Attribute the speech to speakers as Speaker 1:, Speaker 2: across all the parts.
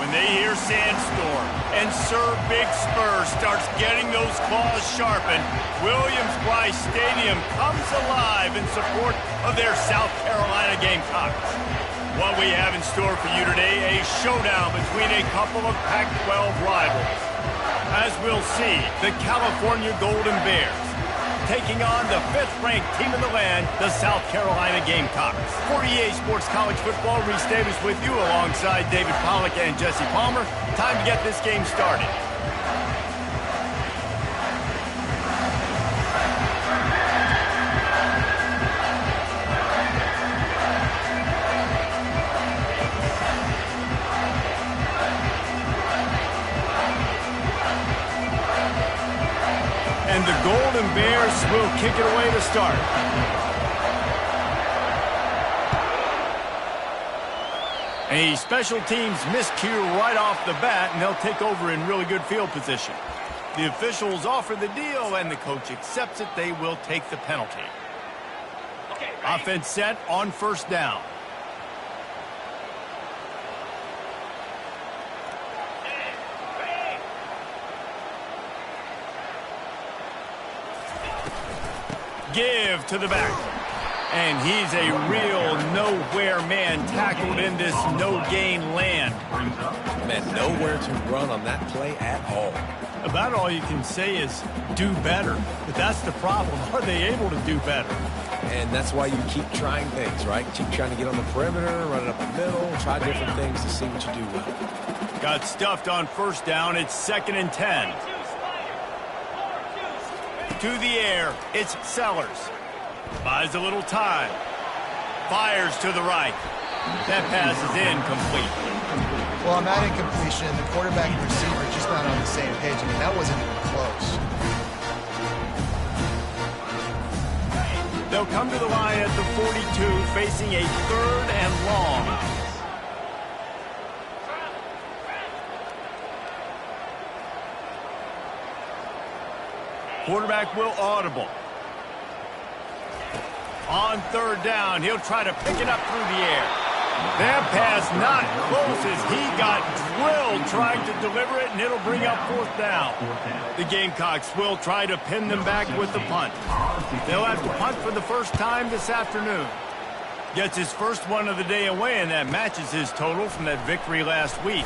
Speaker 1: when they hear Sandstorm and Sir Big Spur starts getting those claws sharpened, Williams-Brice Stadium comes alive in support of their South Carolina Gamecocks. What we have in store for you today, a showdown between a couple of Pac-12 rivals. As we'll see, the California Golden Bears taking on the 5th-ranked team in the land, the South Carolina Gamecocks. For EA Sports College Football, Reese Davis with you alongside David Pollack and Jesse Palmer. Time to get this game started. And the Golden Bears will kick it away to start. A special teams miscue right off the bat, and they'll take over in really good field position. The officials offer the deal, and the coach accepts it. They will take the penalty. Offense set on first down. Give to the back. And he's a real nowhere man tackled in this no-gain land.
Speaker 2: Man, nowhere to run on that play at all.
Speaker 1: About all you can say is do better. But that's the problem. Are they able to do better?
Speaker 2: And that's why you keep trying things, right? Keep trying to get on the perimeter, run it up the middle, try different things to see what you do well.
Speaker 1: Got stuffed on first down. It's 2nd and 10. To the air, it's Sellers. Buys a little time. Fires to the right. That pass is incomplete.
Speaker 3: Well, on that incompletion, the quarterback and receiver just not on the same page. I mean, that wasn't even close.
Speaker 1: They'll come to the line at the 42, facing a 3rd and long. Quarterback will audible. On 3rd down, he'll try to pick it up through the air. That pass not close as he got drilled trying to deliver it, and it'll bring up 4th down. The Gamecocks will try to pin them back with the punt. They'll have to punt for the first time this afternoon. Gets his first one of the day away, and that matches his total from that victory last week.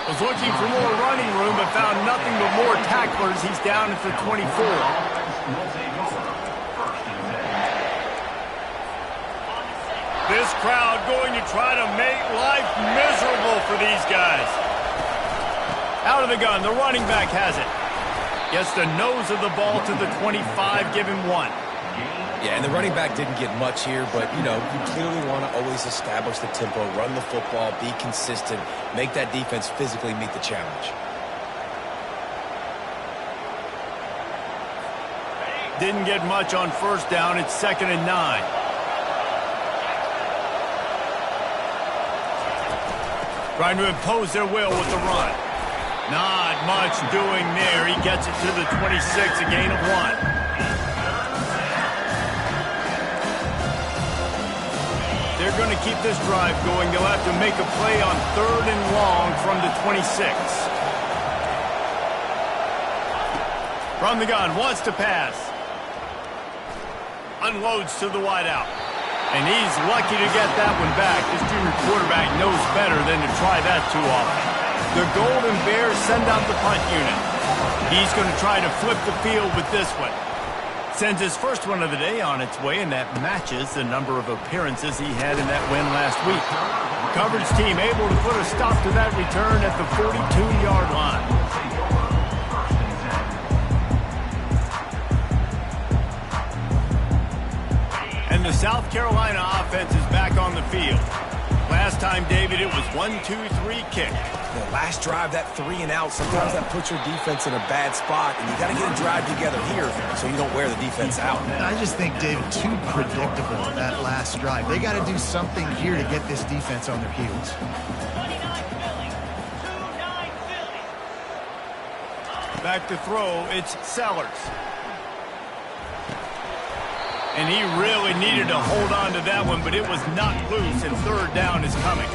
Speaker 1: Was looking for more running room, but found nothing but more tacklers. He's down at the 24. This crowd going to try to make life miserable for these guys. Out of the gun, the running back has it. Gets the nose of the ball to the 25, give him 1.
Speaker 2: Yeah, and the running back didn't get much here, but, you know, you clearly want to always establish the tempo, run the football, be consistent, make that defense physically meet the challenge.
Speaker 1: Didn't get much on first down. It's 2nd and 9. Trying to impose their will with the run. Not much doing there. He gets it to the 26, a gain of 1. They're going to keep this drive going. They'll have to make a play on 3rd and long from the 26. From the gun, wants to pass. Unloads to the wideout. And he's lucky to get that one back. This junior quarterback knows better than to try that too often. The Golden Bears send out the punt unit. He's going to try to flip the field with this one. Sends his first one of the day on its way, and that matches the number of appearances he had in that win last week. Coverage team able to put a stop to that return at the 42-yard line. And the South Carolina offense is back on the field. Last time, David, it was 1-2-3 kick.
Speaker 2: The last drive, that 3 and out, sometimes that puts your defense in a bad spot, and you got to get a drive together here so you don't wear the defense out.
Speaker 3: I just think, David, too predictable that last drive. They got to do something here to get this defense on their heels. Back to throw, it's Sellers.
Speaker 1: And he really needed to hold on to that one, but it was not loose, and third down is coming.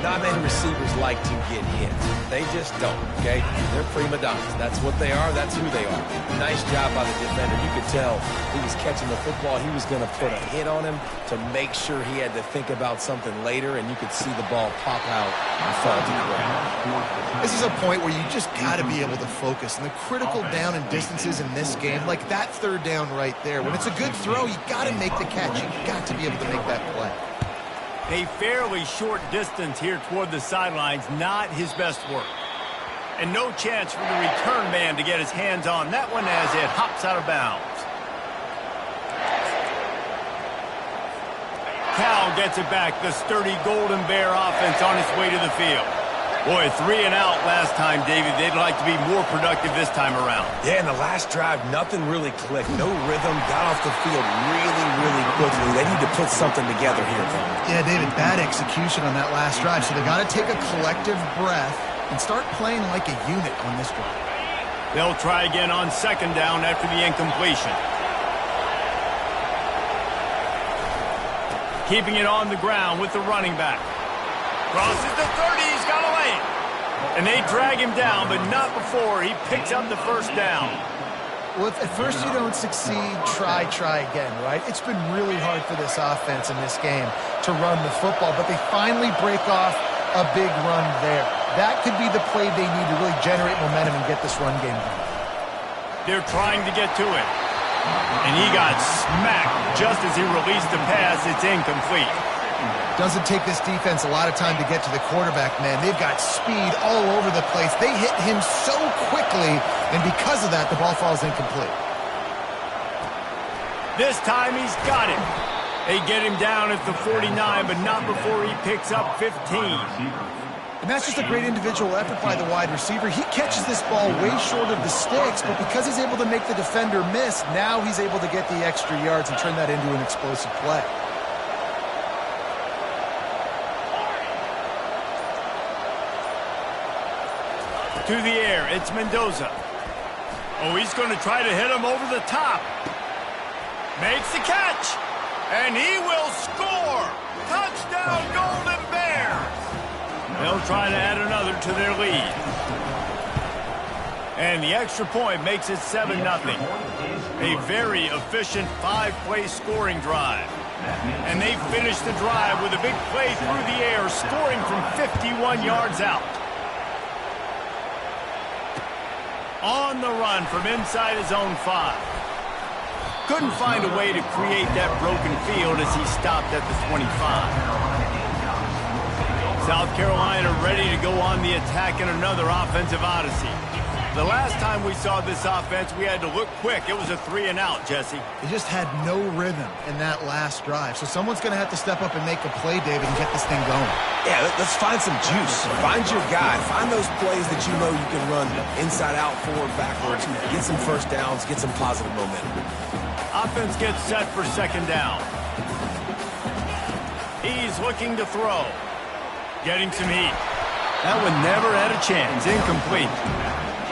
Speaker 2: Not many receivers like to get hit. They just don't, okay? They're prima donnas. That's what they are. That's who they are. Nice job by the defender. You could tell he was catching the football. He was going to put a hit on him to make sure he had to think about something later, and you could see the ball pop out and fall to the ground.
Speaker 3: This is a point where you just got to be able to focus. And the critical down and distances in this game, like that third down right there, when it's a good throw, you got to make the catch. You got to be able to make that play.
Speaker 1: A fairly short distance here toward the sidelines, not his best work. And no chance for the return man to get his hands on that one as it hops out of bounds. Cal gets it back. The sturdy Golden Bear offense on its way to the field. Boy, 3 and out last time, David. They'd like to be more productive this time around.
Speaker 2: Yeah, in the last drive, nothing really clicked. No rhythm. Got off the field really, really quickly. They need to put something together here.
Speaker 3: Yeah, David, bad execution on that last drive. So they got to take a collective breath and start playing like a unit on this drive.
Speaker 1: They'll try again on second down after the incompletion. Keeping it on the ground with the running back. Crosses the 30, he's got away. And they drag him down, but not before he picks up the first down.
Speaker 3: Well, if at first you don't succeed, try again, right? It's been really hard for this offense in this game to run the football, but they finally break off a big run there. That could be the play they need to really generate momentum and get this run game going.
Speaker 1: They're trying to get to it. And he got smacked just as he released the pass. It's incomplete.
Speaker 3: Doesn't take this defense a lot of time to get to the quarterback, man. They've got speed all over the place. They hit him so quickly, and because of that, the ball falls incomplete.
Speaker 1: This time he's got it. They get him down at the 49, but not before he picks up 15.
Speaker 3: And that's just a great individual effort by the wide receiver. He catches this ball way short of the sticks, but because he's able to make the defender miss, now he's able to get the extra yards and turn that into an explosive play.
Speaker 1: To the air, it's Mendoza. Oh, he's going to try to hit him over the top. Makes the catch. And he will score. Touchdown, Golden Bears. They'll try to add another to their lead. And the extra point makes it 7-0. A very efficient 5-play scoring drive. And they finish the drive with a big play through the air, scoring from 51 yards out. On the run from inside his own 5. Couldn't find a way to create that broken field as he stopped at the 25. South Carolina ready to go on the attack in another offensive odyssey. The last time we saw this offense, we had to look quick. It was a 3 and out, Jesse.
Speaker 3: They just had no rhythm in that last drive. So someone's going to have to step up and make a play, David, and get this thing going.
Speaker 2: Yeah, let's find some juice. Find your guy. Find those plays that you know you can run inside out, forward, backwards. Get some first downs. Get some positive momentum.
Speaker 1: Offense gets set for second down. He's looking to throw. Getting some heat. That one never had a chance. Incomplete.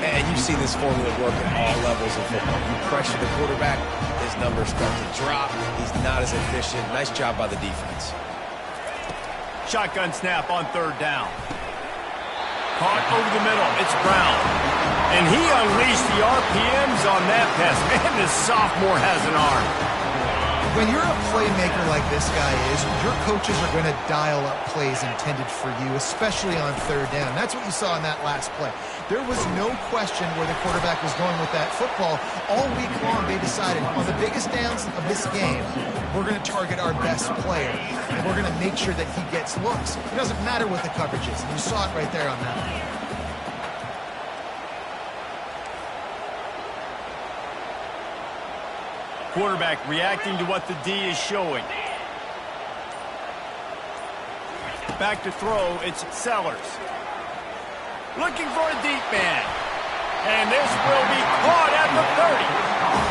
Speaker 2: And you see this formula work at all levels of football. You pressure the quarterback, his numbers start to drop. He's not as efficient. Nice job by the defense.
Speaker 1: Shotgun snap on third down. Caught over the middle. It's Brown. And he unleashed the RPMs on that pass. Man, this sophomore has an arm.
Speaker 3: When you're a playmaker like this guy is, your coaches are going to dial up plays intended for you, especially on third down. That's what you saw in that last play. There was no question where the quarterback was going with that football. All week long, they decided on the biggest downs of this game, we're going to target our best player, and we're going to make sure that he gets looks. It doesn't matter what the coverage is, and you saw it right there on that one.
Speaker 1: Quarterback reacting to what the D is showing. Back to throw, it's Sellers. Looking for a deep man. And this will be caught at the 30.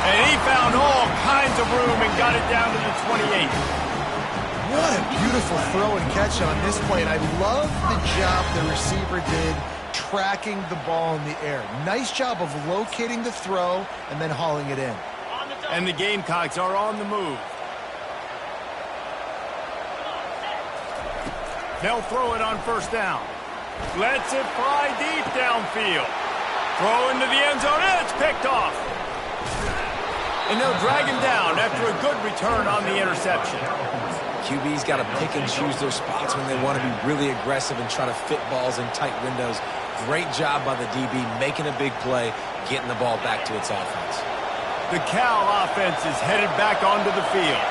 Speaker 1: And he found all kinds of room and got it down to the 28.
Speaker 3: What a beautiful throw and catch on this play. And I love the job the receiver did tracking the ball in the air. Nice job of locating the throw and then hauling it in.
Speaker 1: And the Gamecocks are on the move. They'll throw it on first down. Lets it fly deep downfield. Throw into the end zone, and it's picked off. And they'll drag him down after a good return on the interception.
Speaker 2: QB's got to pick and choose their spots when they want to be really aggressive and try to fit balls in tight windows. Great job by the DB making a big play, getting the ball back to its offense.
Speaker 1: The Cal offense is headed back onto the field.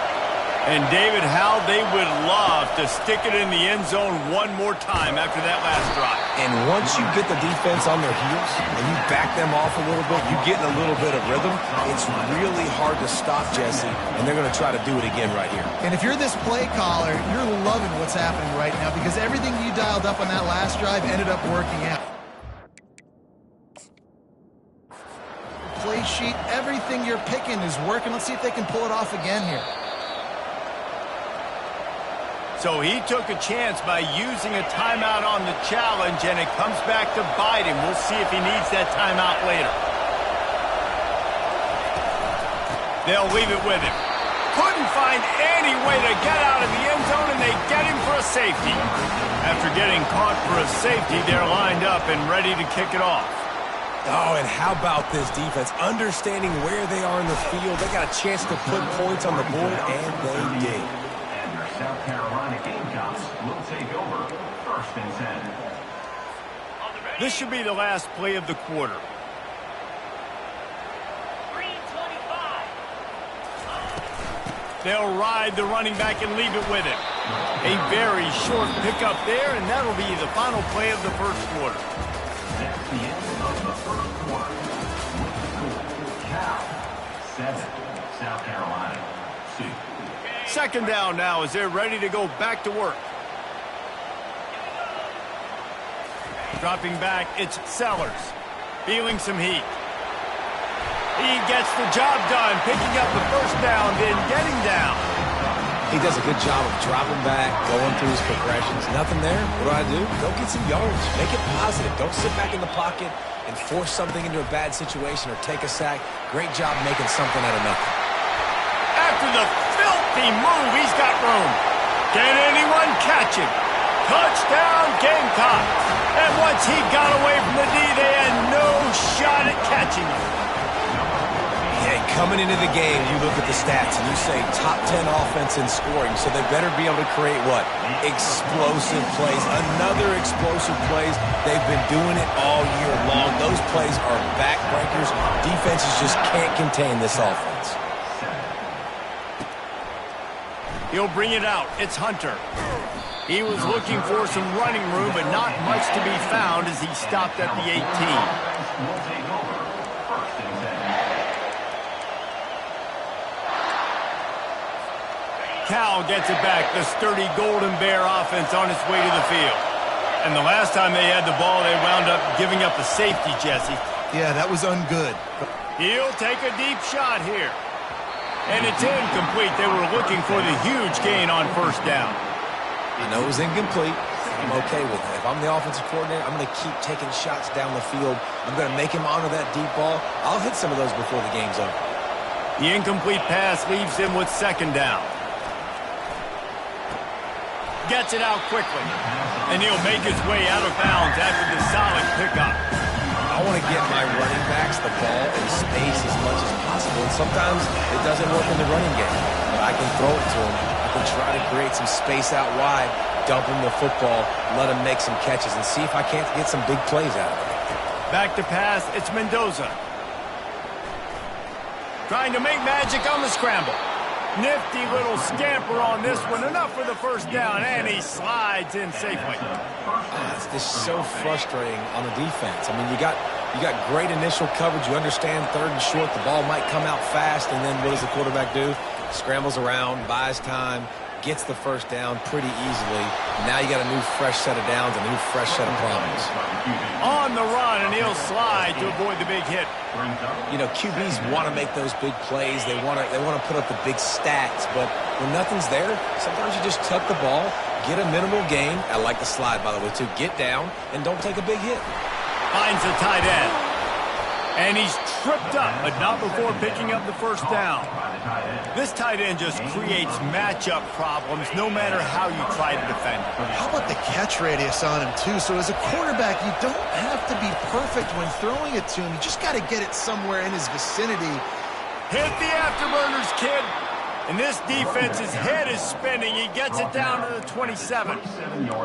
Speaker 1: And David, how they would love to stick it in the end zone one more time after that last drive.
Speaker 2: And once you get the defense on their heels and you back them off a little bit, you get in a little bit of rhythm, it's really hard to stop, Jesse, and they're going to try to do it again right here.
Speaker 3: And if you're this play caller, you're loving what's happening right now because everything you dialed up on that last drive ended up working out. Play sheet, everything you're picking is working. Let's see if they can pull it off again here.
Speaker 1: So he took a chance by using a timeout on the challenge, and it comes back to bite him. We'll see if he needs that timeout later. They'll leave it with him. Couldn't find any way to get out of the end zone, and they get him for a safety. After getting caught for a safety, they're lined up and ready to kick it off.
Speaker 2: Oh, and how about this defense? Understanding where they are in the field. They got a chance to put points on the board, and they did.
Speaker 4: South Carolina Gamecocks will take over 1st and 10.
Speaker 1: This should be the last play of the quarter. They'll ride the running back and leave it with him. A very short pickup there, and that'll be the final play of the first quarter.
Speaker 4: That's the end of the first quarter. Cal 7, South Carolina 2.
Speaker 1: Second down now as they're ready to go back to work. Dropping back, it's Sellers. Feeling some heat. He gets the job done, picking up the first down, then getting down.
Speaker 2: He does a good job of dropping back, going through his progressions. Nothing there. What do? Go get some yards. Make it positive. Don't sit back in the pocket and force something into a bad situation or take a sack. Great job making something out of nothing.
Speaker 1: After the filthy move, he's got room. Can anyone catch him? Touchdown, Gamecock. And once he got away from the D, they had no shot at catching him.
Speaker 2: Yeah, coming into the game, you look at the stats and you say top 10 offense in scoring, so they better be able to create what? Explosive plays. Another explosive plays. They've been doing it all year long. Those plays are backbreakers. Defenses just can't contain this offense.
Speaker 1: He'll bring it out. It's Hunter. He was looking for some running room, but not much to be found as he stopped at the 18. Cal gets it back. The sturdy Golden Bear offense on its way to the field. And the last time they had the ball, they wound up giving up a safety, Jesse.
Speaker 3: Yeah, that was ungood.
Speaker 1: He'll take a deep shot here. And it's incomplete. They were looking for the huge gain on first down.
Speaker 2: I know it was incomplete. I'm okay with it. If I'm the offensive coordinator, I'm going to keep taking shots down the field. I'm going to make him honor that deep ball. I'll hit some of those before the game's over.
Speaker 1: The incomplete pass leaves him with second down. Gets it out quickly. And he'll make his way out of bounds after the solid pickup.
Speaker 2: I want to get my running backs the ball in space as much as possible. And sometimes it doesn't work in the running game. But I can throw it to him. I can try to create some space out wide, dump him the football, let him make some catches, and see if I can't get some big plays out of it.
Speaker 1: Back to pass, it's Mendoza. Trying to make magic on the scramble. Nifty little scamper on this one. Enough for the first down, and he slides in safely.
Speaker 2: It's just so frustrating on the defense. I mean, you got great initial coverage. You understand third and short, the ball might come out fast, and then what does the quarterback do? Scrambles around, buys time, gets the first down pretty easily. Now you got a new fresh set of downs, a new fresh set of problems.
Speaker 1: On the run, and he'll slide to avoid the big hit.
Speaker 2: You know, QBs want to make those big plays. They want to put up the big stats, but when nothing's there, sometimes you just tuck the ball, get a minimal gain. I like the slide, by the way, too. Get down and don't take a big hit.
Speaker 1: Finds the tight end. And he's tripped up, but not before picking up the first down. This tight end just creates matchup problems no matter how you try to defend him.
Speaker 3: How about the catch radius on him, too? So as a quarterback, you don't have to be perfect when throwing it to him. You just got to get it somewhere in his vicinity.
Speaker 1: Hit the afterburners, kid. And this defense's head is spinning. He gets it down to the 27.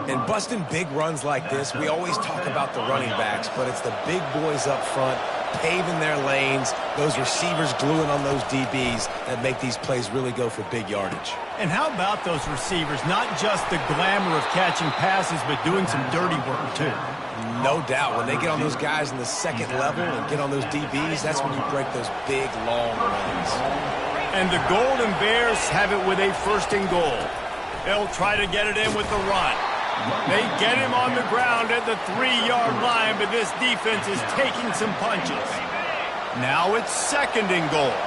Speaker 2: And busting big runs like this, we always talk about the running backs, but it's the big boys up front paving their lanes, those receivers gluing on those DBs that make these plays really go for big yardage.
Speaker 1: And how about those receivers? Not just the glamour of catching passes, but doing some dirty work, too.
Speaker 2: No doubt. When they get on those guys in the second level and get on those DBs, that's when you break those big, long runs.
Speaker 1: And the Golden Bears have it with a 1st and goal. They'll try to get it in with the run. They get him on the ground at the 3-yard line, but this defense is taking some punches. Now it's 2nd and goal.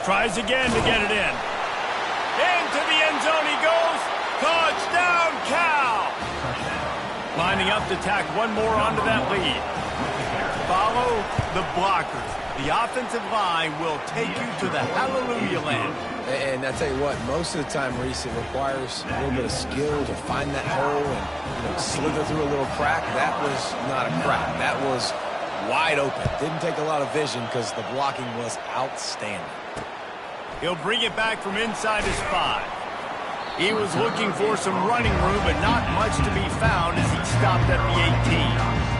Speaker 1: Tries again to get it in. Into the end zone he goes. Touchdown, Cal! Lining up to tack one more onto that lead. Follow the blockers. The offensive line will take you to the hallelujah land.
Speaker 2: And I tell you what, most of the time, Reese, it requires a little bit of skill to find that hole and slither through a little crack. That was not a crack. That was wide open. Didn't take a lot of vision because the blocking was outstanding.
Speaker 1: He'll bring it back from inside his 5. He was looking for some running room, but not much to be found as he stopped at the 18.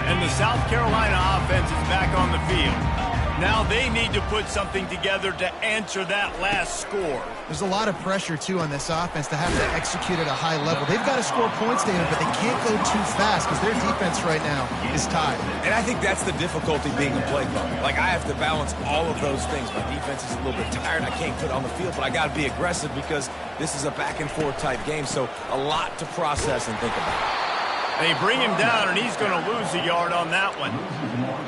Speaker 1: And the South Carolina offense is back on the field. Now they need to put something together to answer that last score.
Speaker 3: There's a lot of pressure, too, on this offense to have to execute at a high level. They've got to score points, David, but they can't go too fast because their defense right now is tied.
Speaker 2: And I think that's the difficulty being a play caller. Like, I have to balance all of those things. My defense is a little bit tired. I can't put on the field, but I got to be aggressive because this is a back-and-forth type game, so a lot to process and think about.
Speaker 1: They bring him down, and he's going to lose a yard on that one.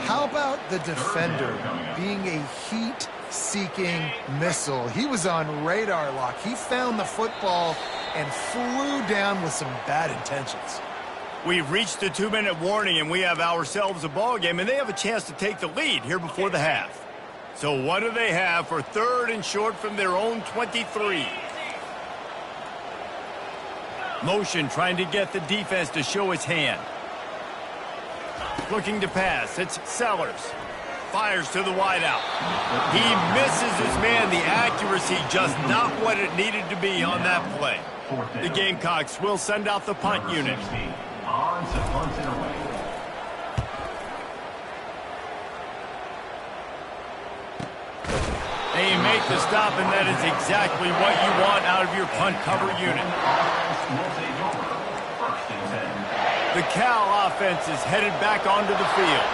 Speaker 3: How about the defender being a heat-seeking missile? He was on radar lock. He found the football and flew down with some bad intentions.
Speaker 1: We've reached the 2-minute warning, and we have ourselves a ball game, and they have a chance to take the lead here before the half. So what do they have for 3rd and short from their own 23? Motion trying to get the defense to show his hand. Looking to pass. It's Sellers. Fires to the wideout. He misses his man. The accuracy just not what it needed to be on that play. The Gamecocks will send out the punt unit. They make the stop, and that is exactly what you want out of your punt cover unit. The Cal offense is headed back onto the field.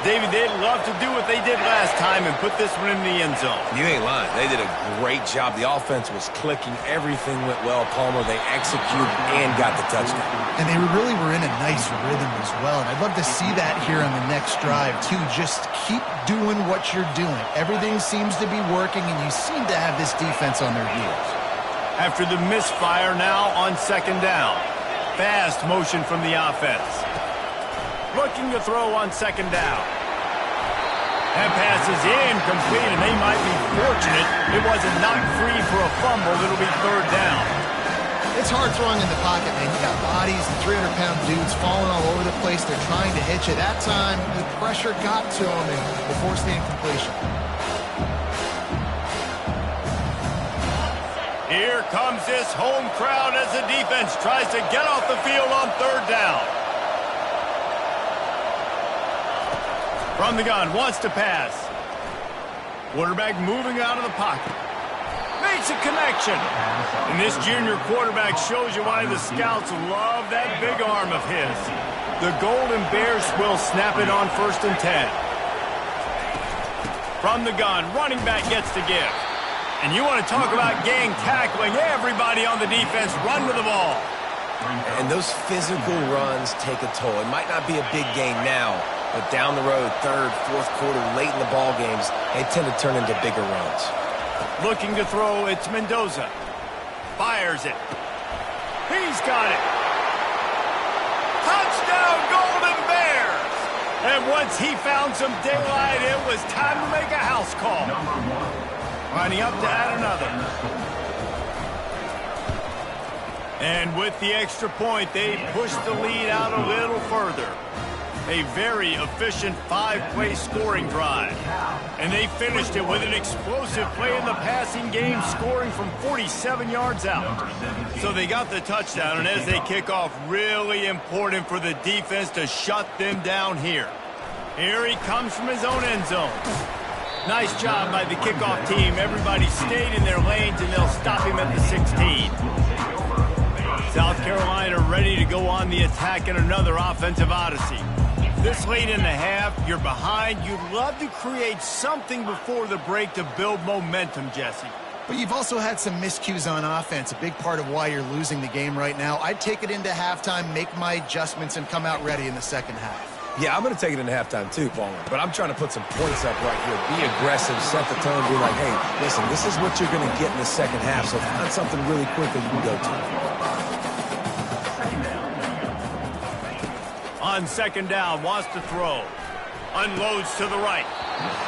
Speaker 1: David, they'd love to do what they did last time and put this one in the end zone.
Speaker 2: You ain't lying. They did a great job. The offense was clicking. Everything went well, Palmer. They executed and got the touchdown.
Speaker 3: And they really were in a nice rhythm as well. And I'd love to see that here on the next drive, too. Just keep doing what you're doing. Everything seems to be working, and you seem to have this defense on their heels.
Speaker 1: After the misfire, now on 2nd down. Fast motion from the offense. Looking to throw on 2nd down. That pass is incomplete, and they might be fortunate it wasn't knocked free for a fumble. It'll be 3rd down.
Speaker 3: It's hard throwing in the pocket, man. You got bodies and 300-pound dudes falling all over the place. They're trying to hit you. That time, the pressure got to them, and they forced the incompletion.
Speaker 1: Here comes this home crowd as the defense tries to get off the field on 3rd down. From the gun, wants to pass. Quarterback moving out of the pocket. Makes a connection. And this junior quarterback shows you why the scouts love that big arm of his. The Golden Bears will snap it on 1st and 10. From the gun, running back gets to give. And you want to talk about gang tackling. Everybody on the defense run to the ball.
Speaker 2: 3 and 1. And those physical runs take a toll. It might not be a big gain now, but when you get to the 40, 50, 60 yards, you got to be able to But down the road, third, fourth quarter, late in the ball games, they tend to turn into bigger runs.
Speaker 1: Looking to throw, it's Mendoza. Fires it. He's got it. Touchdown, Golden Bears! And once he found some daylight, it was time to make a house call. Lining up to add another. And with the extra point, they pushed the lead out a little further. A very efficient 5-play scoring drive. And they finished it with an explosive play in the passing game, scoring from 47 yards out. So they got the touchdown, and as they kick off, really important for the defense to shut them down here. Here he comes from his own end zone. Nice job by the kickoff team. Everybody stayed in their lanes, and they'll stop him at the 16. South Carolina ready to go on the attack in another offensive odyssey. This late in the half, you're behind. You'd love to create something before the break to build momentum, Jesse.
Speaker 3: But you've also had some miscues on offense, a big part of why you're losing the game right now. I'd take it into halftime, make my adjustments, and come out ready in the second half.
Speaker 2: Yeah, I'm going to take it into halftime too, Palmer. But I'm trying to put some points up right here. Be aggressive, set the tone, be like, hey, listen, this is what you're going to get in the second half, so find something really quick that you can go to.
Speaker 1: On second down, wants to throw. Unloads to the right.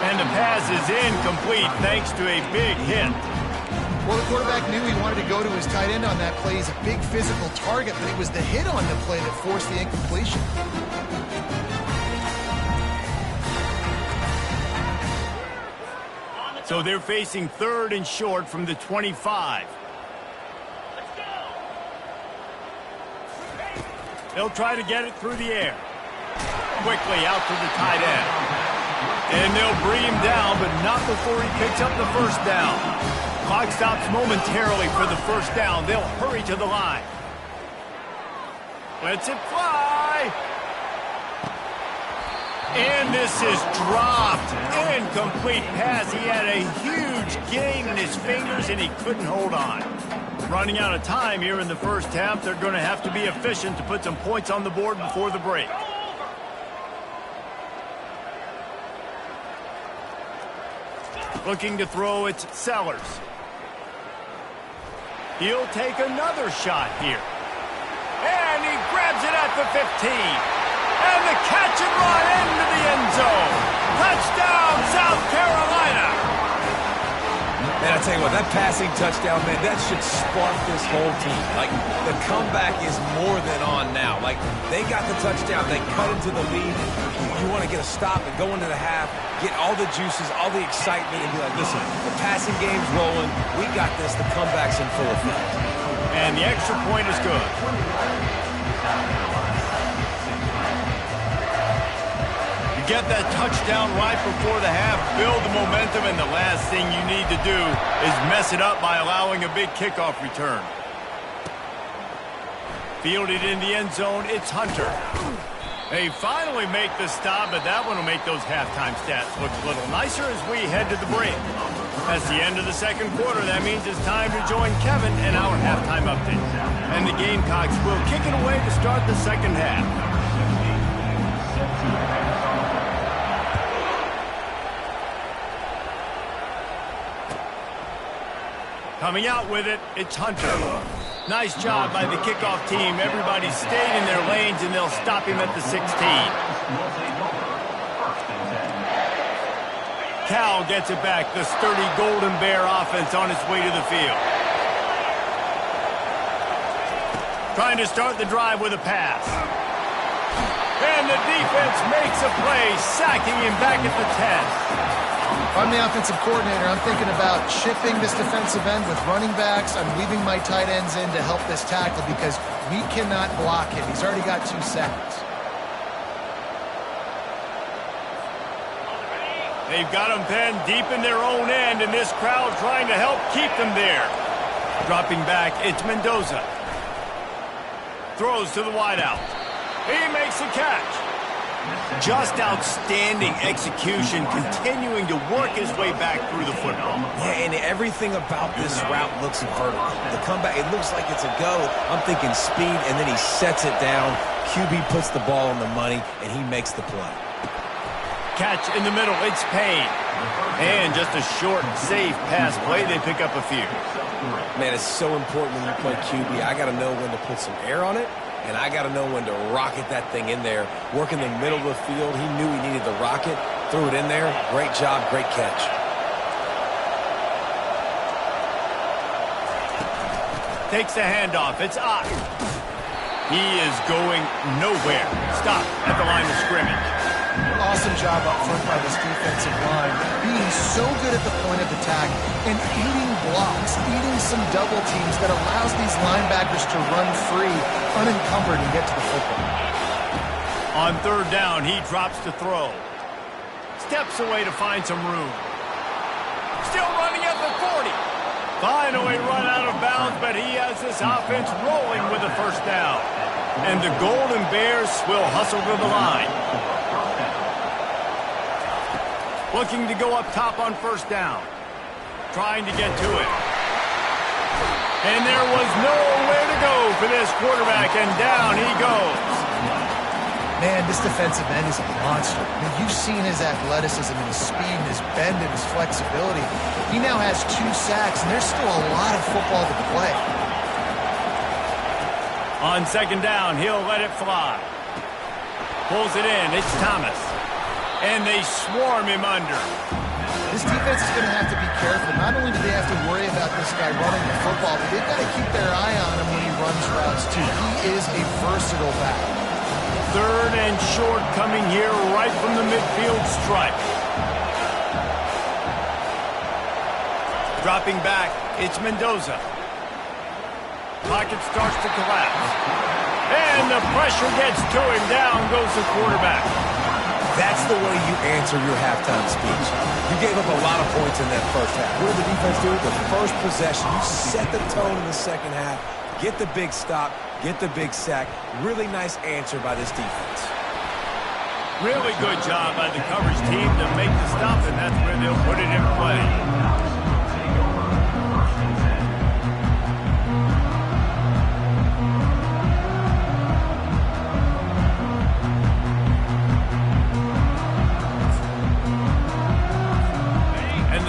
Speaker 1: And the pass is incomplete thanks to a big hit.
Speaker 3: Well, the quarterback knew he wanted to go to his tight end on that play. He's a big physical target, but it was the hit on the play that forced the incompletion.
Speaker 1: So they're facing third and short from the 25. They'll try to get it through the air. Quickly out to the tight end. And they'll bring him down, but not before he picks up the first down. Clock stops momentarily for the first down. They'll hurry to the line. Lets it fly. And this is dropped. Incomplete pass. He had a huge gain in his fingers, and he couldn't hold on. Running out of time here in the first half. They're going to have to be efficient to put some points on the board before the break. Looking to throw, it's Sellers. He'll take another shot here. And he grabs it at the 15. And the catch and run into the end zone. Touchdown, South Carolina.
Speaker 2: Man, I tell you what, that passing touchdown, man, that should spark this whole team. Like, the comeback is more than on now. Like, they got the touchdown. They cut into the lead. You want to get a stop and go into the half, get all the juices, all the excitement, and be like, listen, the passing game's rolling. We got this. The comeback's in full effect.
Speaker 1: And the extra point is good. Get that touchdown right before the half, build the momentum, and the last thing you need to do is mess it up by allowing a big kickoff return. Fielded in the end zone, it's Hunter. They finally make the stop, but that one will make those halftime stats look a little nicer as we head to the break. That's the end of the second quarter. That means it's time to join Kevin in our halftime update. And the Gamecocks will kick it away to start the second half. Coming out with it, it's Hunter. Nice job by the kickoff team. Everybody stayed in their lanes, and they'll stop him at the 16. Cal gets it back. The sturdy Golden Bear offense on its way to the field. Trying to start the drive with a pass. And the defense makes a play, sacking him back at the 10.
Speaker 3: If I'm the offensive coordinator, I'm thinking about shifting this defensive end with running backs. I'm leaving my tight ends in to help this tackle because we cannot block him. He's already got 2 sacks.
Speaker 1: They've got him penned deep in their own end, and this crowd trying to help keep them there. Dropping back, it's Mendoza. Throws to the wideout. He makes the catch. Just outstanding execution, continuing to work his way back through the football.
Speaker 2: Yeah, and everything about this route looks vertical. The comeback, it looks like it's a go. I'm thinking speed, and then he sets it down. QB puts the ball on the money, and he makes the play.
Speaker 1: catch in the middle. It's paid. And just a short, safe pass play. They pick up a few.
Speaker 2: Man, it's so important when you play QB. I got to know when to put some air on it, and I got to know when to rocket that thing in there. Work in the middle of the field. He knew he needed the rocket. Threw it in there. Great job, great catch.
Speaker 1: Takes the handoff. It's Ott. He is going nowhere. Stop at the line of scrimmage.
Speaker 3: Awesome job up front by this defensive line, being so good at the point of attack and eating blocks, eating some double teams that allows these linebackers to run free, unencumbered, and get to the football.
Speaker 1: On third down, he drops to throw. Steps away to find some room. Still running at the 40. Finally run out of bounds, but he has this offense rolling with a first down. And the Golden Bears will hustle to the line. Looking to go up top on first down. Trying to get to it. And there was nowhere to go for this quarterback, and down he goes.
Speaker 3: Man, this defensive end is a monster. I mean, you've seen his athleticism and his speed and his bend and his flexibility. He now has 2 sacks, and there's still a lot of football to play.
Speaker 1: On second down, he'll let it fly. Pulls it in. It's Thomas. And they swarm him under.
Speaker 3: This defense is going to have to be careful. Not only do they have to worry about this guy running the football, but they've got to keep their eye on him when he runs routes, too. He is a versatile back.
Speaker 1: Third and short coming here right from the midfield stripe. Dropping back, it's Mendoza. Pocket starts to collapse. And the pressure gets to him. Down goes the quarterback.
Speaker 2: That's the way you answer your halftime speech. You gave up a lot of points in that first half. What did the defense do? The first possession, you set the tone in the second half, get the big stop, get the big sack. Really nice answer by this defense.
Speaker 1: Really good job by the coverage team to make the stop, and that's where they'll put it in play.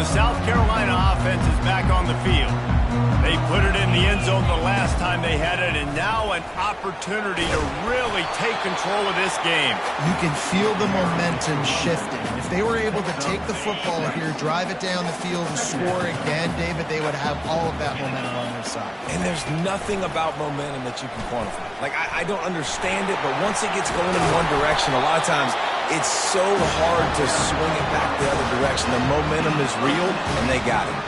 Speaker 1: South Carolina offense is back on the field. They put it in the end zone the last time they had it, and now an opportunity to really take control of this game.
Speaker 3: You can feel the momentum shifting. If they were able to take the football here, drive it down the field, and score again, David, they would have all of that momentum on their side.
Speaker 2: And there's nothing about momentum that you can quantify. Like, I don't understand it, but once it gets going in one direction, a lot of times it's so hard to swing it back the other direction. The momentum is real, and they got it.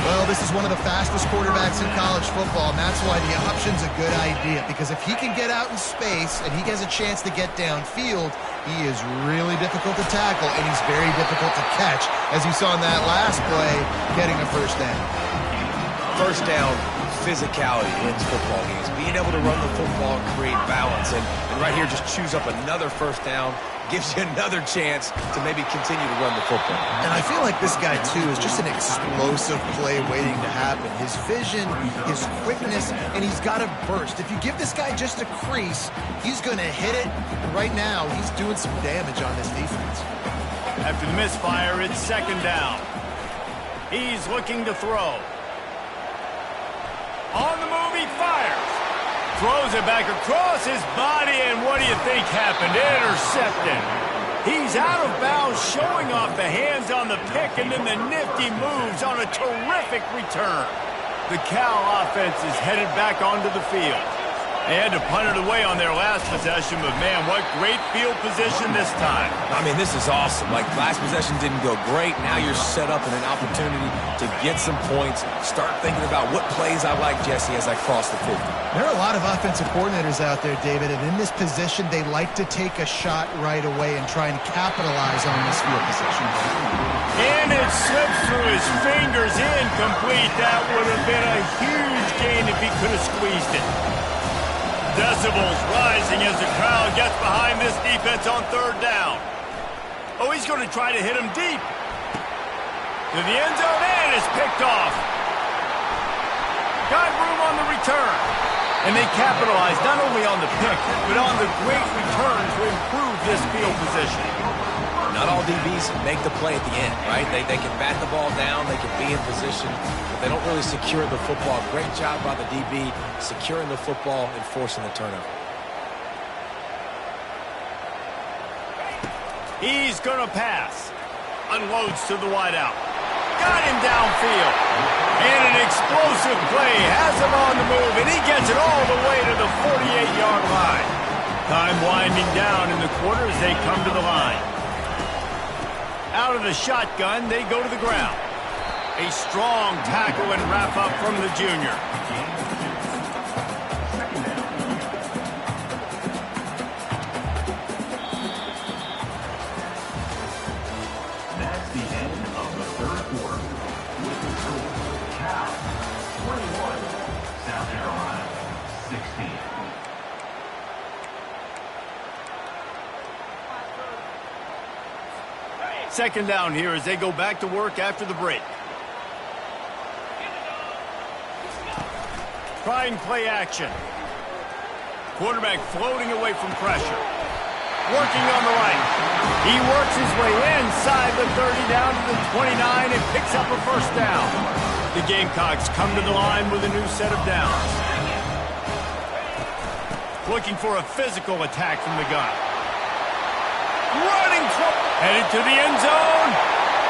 Speaker 3: Well, this is one of the fastest quarterbacks in college football, and that's why the option's a good idea. Because if he can get out in space and he has a chance to get downfield, he is really difficult to tackle, and he's very difficult to catch, as you saw in that last play, getting a first down.
Speaker 2: First down, physicality wins football games. Being able to run the football and create balance. And right here, just choose up another first down. Gives you another chance to maybe continue to run the football.
Speaker 3: And I feel like this guy, too, is just an explosive play waiting to happen. His vision, his quickness, and he's got a burst. If you give this guy just a crease, he's going to hit it. And right now, he's doing some damage on this defense.
Speaker 1: After the misfire, it's second down. He's looking to throw. On the move, he fires. Throws it back across his body, and what do you think happened? Intercepted. He's out of bounds, showing off the hands on the pick, and then the nifty moves on a terrific return. The Cal offense is headed back onto the field. They had to punt it away on their last possession, but man, what great field position this time.
Speaker 2: I mean, this is awesome. Like, last possession didn't go great. Now you're set up in an opportunity to get some points. Start thinking about what plays I like, Jesse, as I cross the 50.
Speaker 3: There are a lot of offensive coordinators out there, David, and in this position, they like to take a shot right away and try and capitalize on this field position.
Speaker 1: And it slips through his fingers, incomplete. That would have been a huge gain if he could have squeezed it. Decibels rising as the crowd gets behind this defense on third down. Oh, he's going to try to hit him deep. To the end zone, and it's picked off. Got room on the return. And they capitalized not only on the pick, but on the great return to improve this field position.
Speaker 2: Not all DBs make the play at the end, right? They can bat the ball down, they can be in position, but they don't really secure the football. Great job by the DB securing the football and forcing the turnover.
Speaker 1: He's going to pass. Unloads to the wideout. Got him downfield. And an explosive play has him on the move, and he gets it all the way to the 48-yard line. Time winding down in the quarter as they come to the line. Out of the shotgun, they go to the ground. A strong tackle and wrap up from the junior.
Speaker 4: That's the end of the third quarter. With the score, Cal 21, South Carolina 16.
Speaker 1: Second down here as they go back to work after the break. Trying play action. Quarterback floating away from pressure. Working on the right. He works his way inside the 30 down to the 29 and picks up a first down. The Gamecocks come to the line with a new set of downs. Looking for a physical attack from the gun. Running headed to the end zone.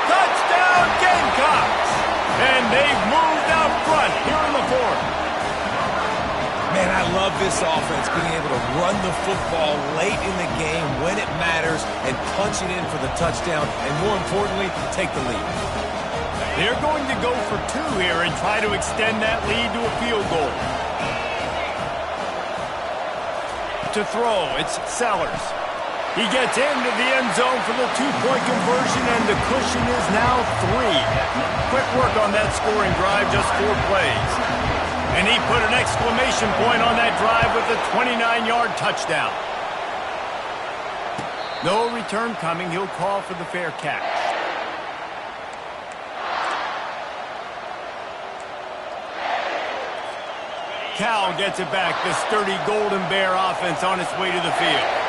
Speaker 1: Touchdown Gamecocks. And they've moved out front here in the fourth.
Speaker 2: Man, I love this offense, being able to run the football late in the game when it matters and punch it in for the touchdown and, more importantly, take the lead.
Speaker 1: They're going to go for two here and try to extend that lead to a field goal. To throw, it's Sellers. He gets into the end zone for the two-point conversion, and the cushion is now 3. Quick work on that scoring drive, just 4 plays. And he put an exclamation point on that drive with a 29-yard touchdown. No return coming. He'll call for the fair catch. Cal gets it back. The sturdy Golden Bear offense on its way to the field.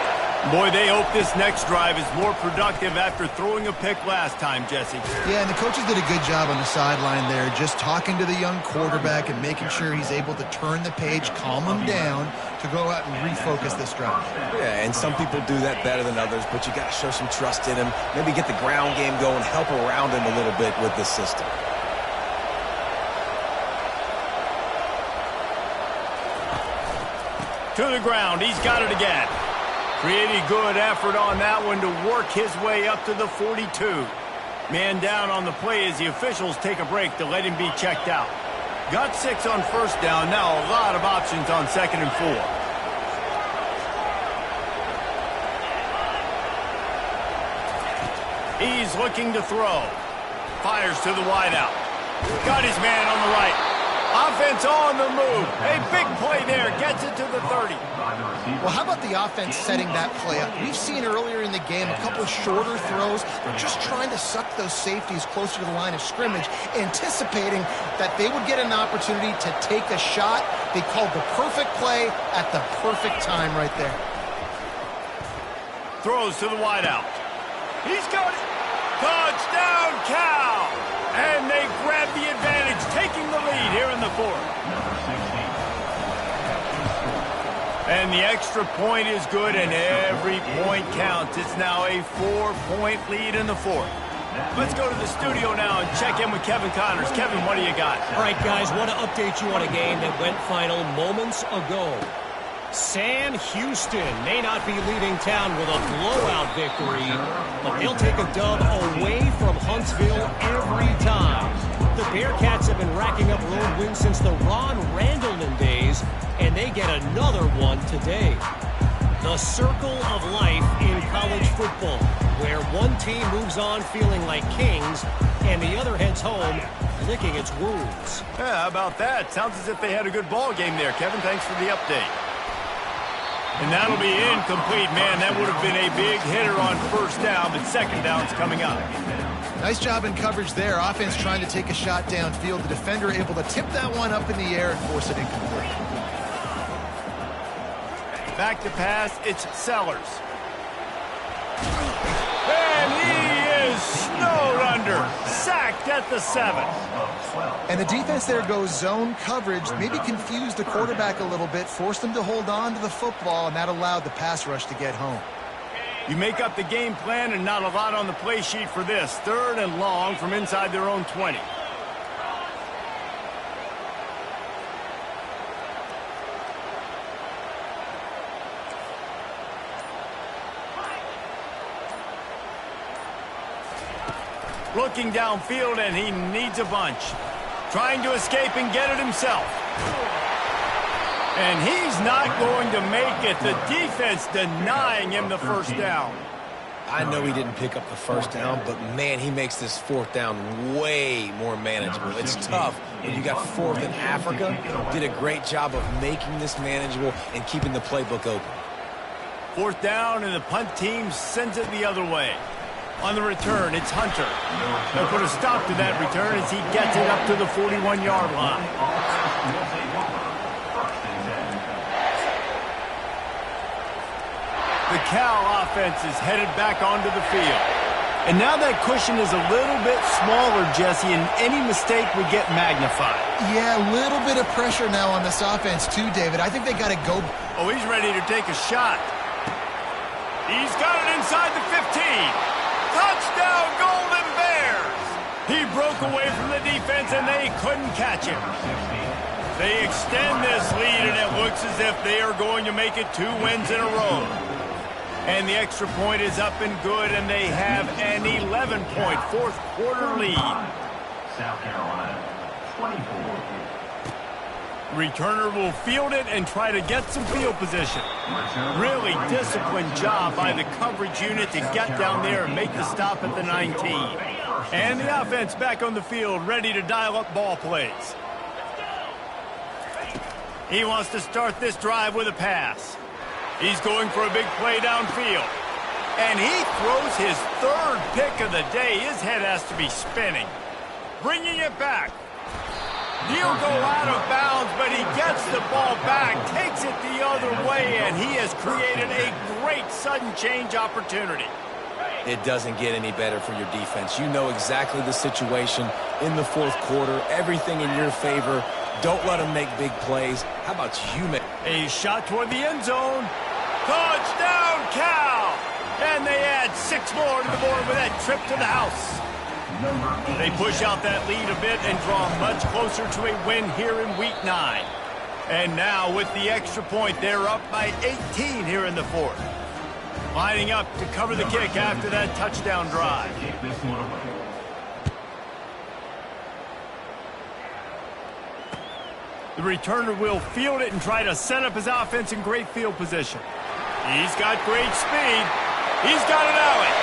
Speaker 1: Boy, they hope this next drive is more productive after throwing a pick last time, Jesse.
Speaker 3: Yeah, and the coaches did a good job on the sideline there, just talking to the young quarterback and making sure he's able to turn the page, calm him down to go out and refocus this drive.
Speaker 2: Yeah, and some people do that better than others, but you got to show some trust in him, maybe get the ground game going, help around him a little bit with this system.
Speaker 1: To the ground, he's got it again. Pretty good effort on that one to work his way up to the 42. Man down on the play as the officials take a break to let him be checked out. Got 6 on first down, now a lot of options on 2nd and 4. He's looking to throw. Fires to the wideout. Got his man on the right. Offense on the move. A big play there. Gets it to the 30.
Speaker 3: Well, how about the offense setting that play up? We've seen earlier in the game a couple of shorter throws. They're just trying to suck those safeties closer to the line of scrimmage, anticipating that they would get an opportunity to take a shot. They called the perfect play at the perfect time right there.
Speaker 1: Throws to the wideout. He's got it. Touchdown, Cal! And they grab the advantage, taking the lead here in the fourth. And the extra point is good, and every point counts. It's now a 4-point lead in the fourth. Let's go to the studio now and check in with Kevin Connors. Kevin, what do you got?
Speaker 5: All right, guys, want to update you on a game that went final moments ago. Sam Houston may not be leaving town with a blowout victory, but they'll take a dub away from Huntsville every time. The Bearcats have been racking up road wins since the Ron Randleman days, and they get another one today. The circle of life in college football, where one team moves on feeling like kings, and the other heads home licking its wounds.
Speaker 1: Yeah, how about that? Sounds as if they had a good ball game there, Kevin. Thanks for the update. And that'll be incomplete, man. That would have been a big hitter on first down, but second down's coming up.
Speaker 3: Nice job in coverage there. Offense trying to take a shot downfield. The defender able to tip that one up in the air and force it incomplete.
Speaker 1: Back to pass, it's Sellers. And he sacked at the 7.
Speaker 3: And the defense there goes zone coverage, maybe confused the quarterback a little bit, forced him to hold on to the football, and that allowed the pass rush to get home.
Speaker 1: You make up the game plan and not a lot on the play sheet for this. 3rd and long from inside their own 20. Looking downfield, and he needs a bunch. Trying to escape and get it himself. And he's not going to make it. The defense denying him the first down.
Speaker 2: I know he didn't pick up the first down, but, man, he makes this 4th down way more manageable. It's tough when you got 4th in Africa. Did a great job of making this manageable and keeping the playbook open.
Speaker 1: 4th down, and the punt team sends it the other way. On the return, it's Hunter. They'll put a stop to that return as he gets it up to the 41-yard line. The Cal offense is headed back onto the field. And now that cushion is a little bit smaller, Jesse, and any mistake would get magnified.
Speaker 3: Yeah, a little bit of pressure now on this offense too, David. I think they got to go.
Speaker 1: Oh, he's ready to take a shot. He's got it inside the 15. Touchdown, Golden Bears! He broke away from the defense, and they couldn't catch him. They extend this lead, and it looks as if they are going to make it 2 wins in a row. And the extra point is up and good, and they have an 11-point 4th quarter lead.
Speaker 4: South Carolina, 24.
Speaker 1: Returner will field it and try to get some field position. Really disciplined job by the coverage unit to get down there and make the stop at the 19. And the offense back on the field, ready to dial up ball plays. He wants to start this drive with a pass. He's going for a big play downfield. And he throws his 3rd pick of the day. His head has to be spinning. Bringing it back. He'll go out of bounds, but he gets the ball back, takes it the other way, and he has created a great sudden change opportunity.
Speaker 2: It doesn't get any better for your defense. You know exactly the situation in the 4th quarter, everything in your favor. Don't let them make big plays. How about you make
Speaker 1: a shot toward the end zone? Touchdown, Cal! And they add 6 more to the board with that trip to the house. They push out that lead a bit and draw much closer to a win here in Week 9. And now with the extra point, they're up by 18 here in the 4th. Lining up to cover the kick after that touchdown drive. The returner will field it and try to set up his offense in great field position. He's got great speed. He's got an alley.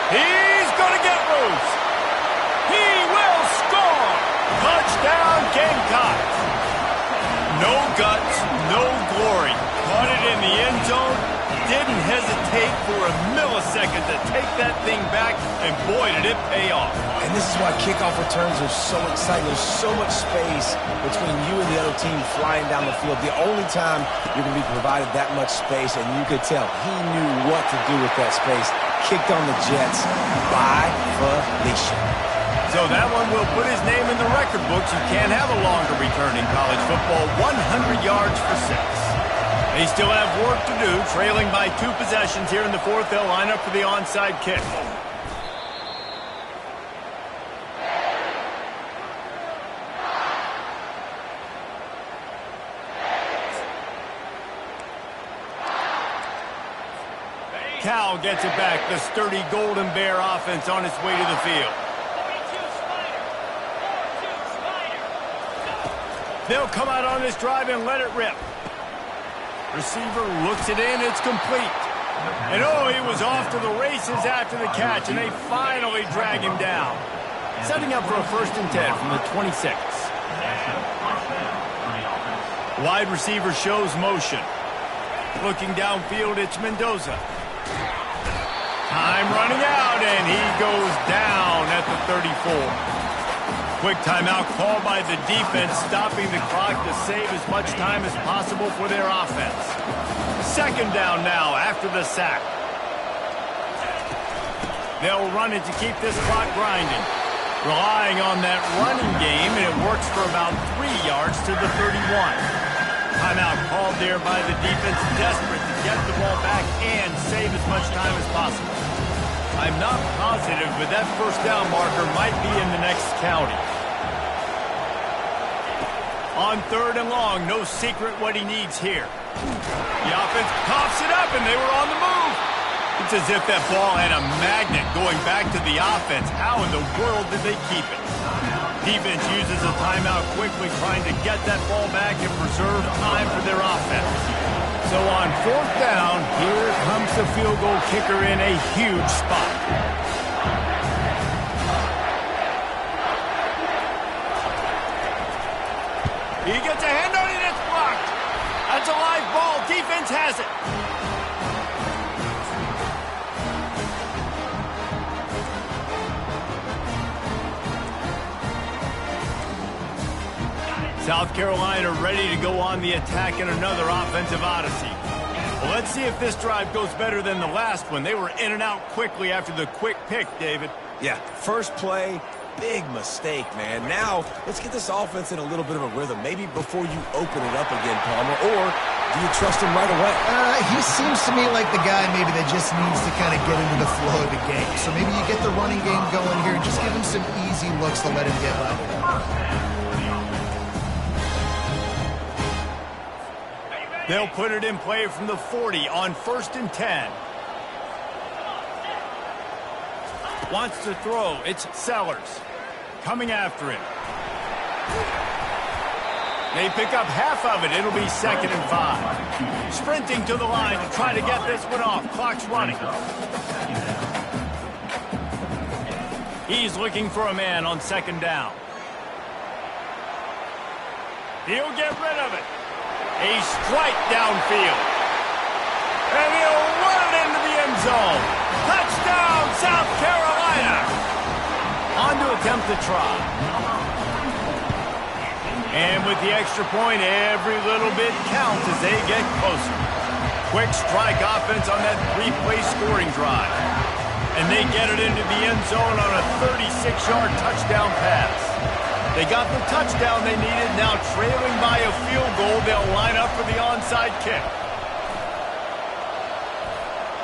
Speaker 1: He's going to get loose. He will score. Touchdown, Gamecocks. No guts, no glory. Caught it in the end zone. Didn't hesitate for a millisecond to take that thing back, and boy, did it pay off.
Speaker 2: And this is why kickoff returns are so exciting. There's so much space between you and the other team flying down the field. The only time you're going to be provided that much space, and you could tell he knew what to do with that space. Kicked on the Jets by Felicia.
Speaker 1: So that one will put his name in the record books. You can't have a longer return in college football. 100 yards for 6. They still have work to do, trailing by 2 possessions here in the 4th. They'll line up for the onside kick. Cal gets it back. The sturdy Golden Bear offense on its way to the field. They'll come out on this drive and let it rip. Receiver looks it in. It's complete. And oh, he was off to the races after the catch, and they finally drag him down. Setting up for a 1st and 10 from the 26. Wide receiver shows motion. Looking downfield, it's Mendoza. Time running out, and he goes down at the 34. Quick timeout called by the defense, stopping the clock to save as much time as possible for their offense. 2nd down now after the sack. They'll run it to keep this clock grinding. Relying on that running game, and it works for about 3 yards to the 31. Timeout called there by the defense, desperate to get the ball back and save as much time as possible. I'm not positive, but that first down marker might be in the next county. On 3rd and long, no secret what he needs here. The offense coughs it up, and they were on the move. It's as if that ball had a magnet going back to the offense. How in the world did they keep it? Defense uses a timeout quickly, trying to get that ball back and preserve time for their offense. So on 4th down, here comes the field goal kicker in a huge spot. He gets a hand on it, it's blocked. That's a live ball. Defense has it. South Carolina ready to go on the attack in another offensive odyssey. Well, let's see if this drive goes better than the last one. They were in and out quickly after the quick pick, David.
Speaker 2: Yeah, first play, big mistake, man. Now, let's get this offense in a little bit of a rhythm. Maybe before you open it up again, Palmer, or do you trust him right away?
Speaker 3: He seems to me like the guy maybe that just needs to kind of get into the flow of the game. So maybe you get the running game going here and just give him some easy looks to let him get by.
Speaker 1: They'll put it in play from the 40 on 1st and 10. Wants to throw. It's Sellers coming after him. They pick up half of it. It'll be 2nd and 5. Sprinting to the line to try to get this one off. Clock's running. He's looking for a man on 2nd down. He'll get rid of it. A strike downfield. And he'll run it into the end zone. Touchdown, South Carolina. On to attempt the try. And with the extra point, every little bit counts as they get closer. Quick strike offense on that 3-play scoring drive. And they get it into the end zone on a 36-yard touchdown pass. They got the touchdown they needed. Now trailing by a field goal, they'll line up for the onside kick.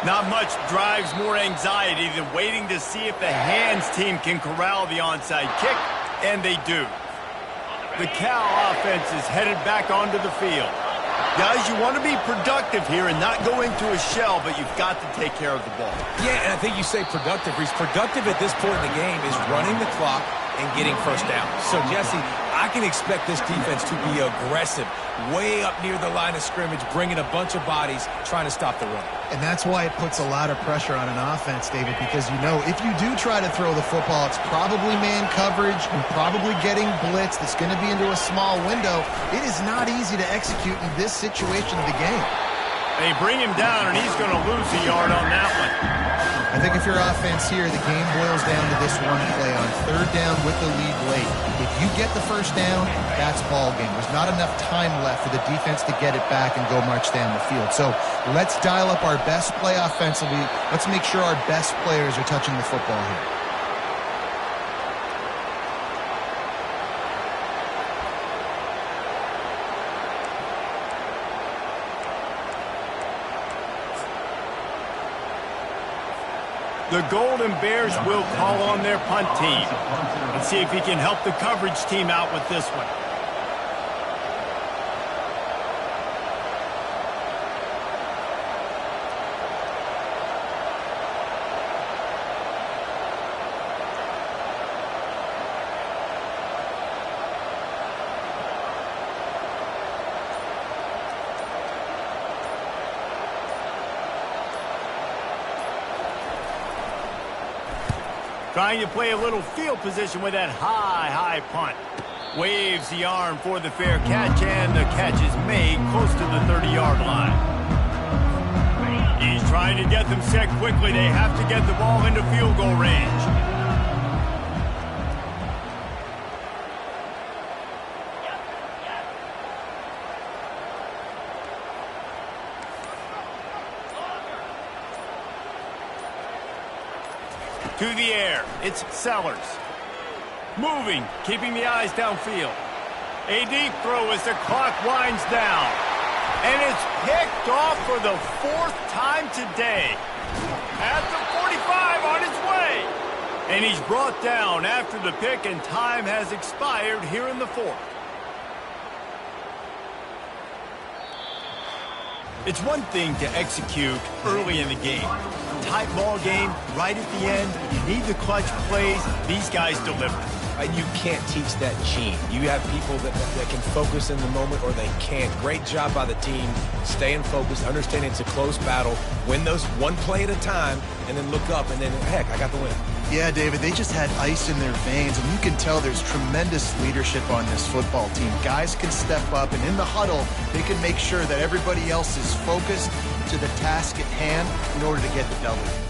Speaker 1: Not much drives more anxiety than waiting to see if the hands team can corral the onside kick, and they do. The Cal offense is headed back onto the field. Guys, you want to be productive here and not go into a shell, but you've got to take care of the ball.
Speaker 2: Yeah, and I think you say productive. Reese, productive at this point in the game is running the clock and getting first down. So, Jesse, I can expect this defense to be aggressive, way up near the line of scrimmage, bringing a bunch of bodies, trying to stop the run.
Speaker 3: And that's why it puts a lot of pressure on an offense, David, because you know if you do try to throw the football, it's probably man coverage and probably getting blitz that's going to be into a small window. It is not easy to execute in this situation of the game.
Speaker 1: They bring him down, and he's going to lose a yard on that one.
Speaker 3: I think if your offense here, the game boils down to this one play on 3rd down with the lead late. If you get the first down, that's ball game. There's not enough time left for the defense to get it back and go march down the field. So let's dial up our best play offensively. Let's make sure our best players are touching the football here.
Speaker 1: The Golden Bears will call on their punt team. Let's see if he can help the coverage team out with this one. Trying to play a little field position with that high punt. Waves the arm for the fair catch, and the catch is made close to the 30-yard line. He's trying to get them set quickly. They have to get the ball into field goal range. To the air, it's Sellers. Moving, keeping the eyes downfield. A deep throw as the clock winds down. And it's picked off for the 4th time today. At the 45, on its way. And he's brought down after the pick, and time has expired here in the 4th. It's one thing to execute early in the game. Tight ball game, right at the end. You need the clutch plays. These guys deliver.
Speaker 2: And you can't teach that gene. You have people that can focus in the moment or they can't. Great job by the team, staying focused, understanding it's a close battle, win those one play at a time, and then look up, and then, heck, I got the win.
Speaker 3: Yeah, David, they just had ice in their veins, and you can tell there's tremendous leadership on this football team. Guys can step up, and in the huddle, they can make sure that everybody else is focused to the task at hand in order to get the W.